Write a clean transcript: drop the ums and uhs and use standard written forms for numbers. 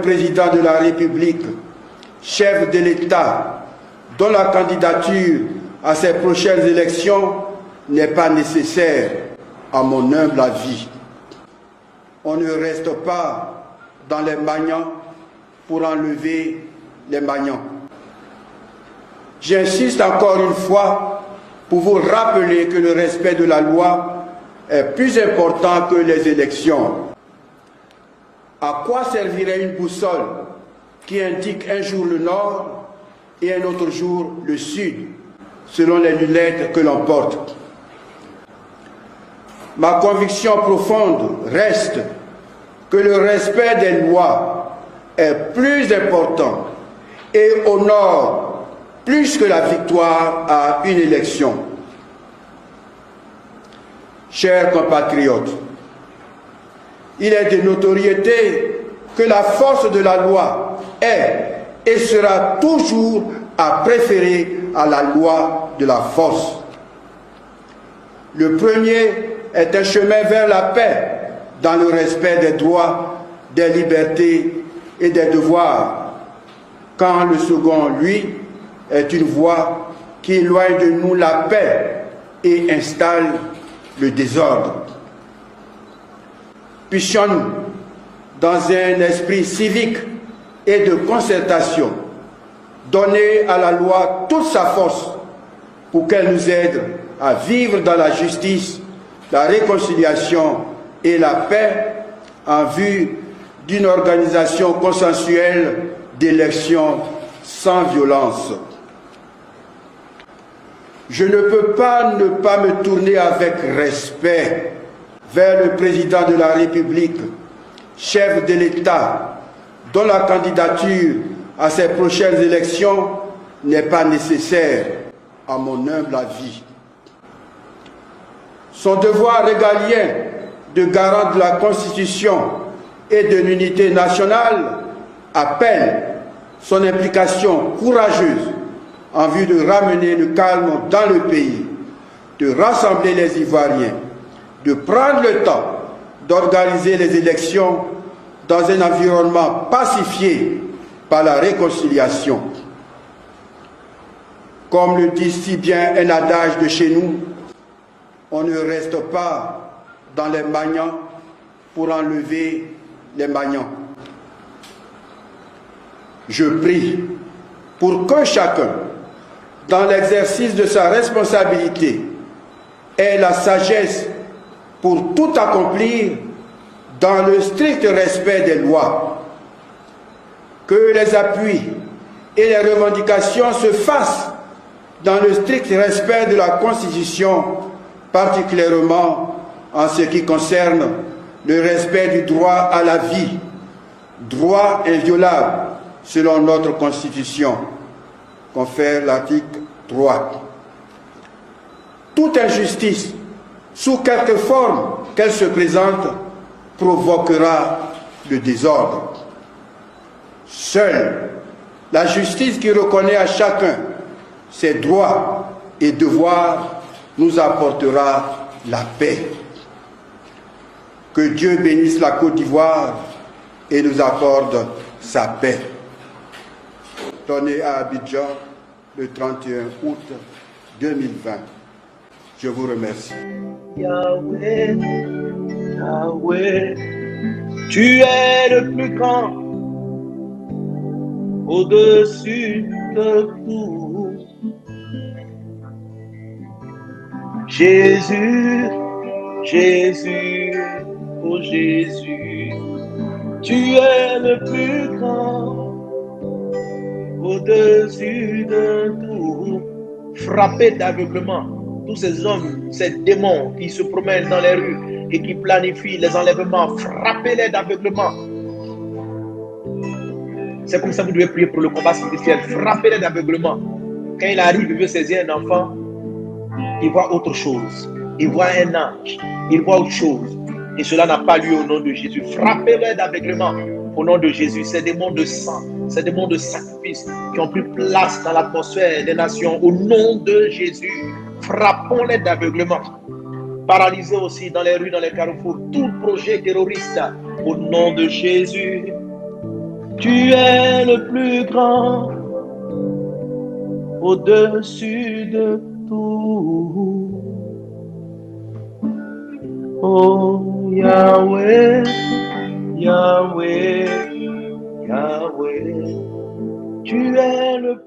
Président de la République, chef de l'État, dont la candidature à ces prochaines élections n'est pas nécessaire, à mon humble avis. On ne reste pas dans les magnans pour enlever les magnans. J'insiste encore une fois pour vous rappeler que le respect de la loi est plus important que les élections. À quoi servirait une boussole qui indique un jour le nord et un autre jour le sud, selon les lunettes que l'on porte? Ma conviction profonde reste que le respect des lois est plus important et honore plus que la victoire à une élection. Chers compatriotes, il est de notoriété que la force de la loi est et sera toujours à préférer à la loi de la force. Le premier est un chemin vers la paix dans le respect des droits, des libertés et des devoirs, quand le second, lui, est une voie qui éloigne de nous la paix et installe le désordre. Puissions-nous, dans un esprit civique et de concertation, donner à la loi toute sa force pour qu'elle nous aide à vivre dans la justice, la réconciliation et la paix en vue d'une organisation consensuelle d'élections sans violence. Je ne peux pas ne pas me tourner avec respect vers le président de la République, chef de l'État, dont la candidature à ces prochaines élections n'est pas nécessaire, à mon humble avis. Son devoir régalien de garant de la Constitution et de l'unité nationale appelle son implication courageuse en vue de ramener le calme dans le pays, de rassembler les Ivoiriens, de prendre le temps d'organiser les élections dans un environnement pacifié par la réconciliation. Comme le dit si bien un adage de chez nous, on ne reste pas dans les magnans pour enlever les magnans. Je prie pour que chacun, dans l'exercice de sa responsabilité, ait la sagesse pour tout accomplir dans le strict respect des lois. Que les appuis et les revendications se fassent dans le strict respect de la Constitution, particulièrement en ce qui concerne le respect du droit à la vie, droit inviolable selon notre Constitution, confère l'article 3. Toute injustice, sous quelque forme qu'elle se présente, provoquera le désordre. Seule la justice qui reconnaît à chacun ses droits et devoirs nous apportera la paix. Que Dieu bénisse la Côte d'Ivoire et nous accorde sa paix. Donné à Abidjan le 31 août 2020. Je vous remercie. Yahweh, Yahweh, tu es le plus grand, au-dessus de tout. Jésus, Jésus, oh Jésus, tu es le plus grand, au-dessus de tout. Frappé d'aveuglement, tous ces hommes, ces démons qui se promènent dans les rues et qui planifient les enlèvements, frappez-les d'aveuglement. C'est comme ça que vous devez prier pour le combat spirituel. Frappez-les d'aveuglement. Quand il arrive, il veut saisir un enfant, il voit autre chose. Il voit un ange. Il voit autre chose. Et cela n'a pas lieu au nom de Jésus. Frappez-les d'aveuglement au nom de Jésus. Ces démons de sang, ces démons de sacrifice qui ont pris place dans l'atmosphère des nations, au nom de Jésus, frappons-les d'aveuglement. Paralysez aussi dans les rues, dans les carrefours, tout projet terroriste au nom de Jésus. Tu es le plus grand, au-dessus de tout. Oh Yahweh, Yahweh, Yahweh, tu es le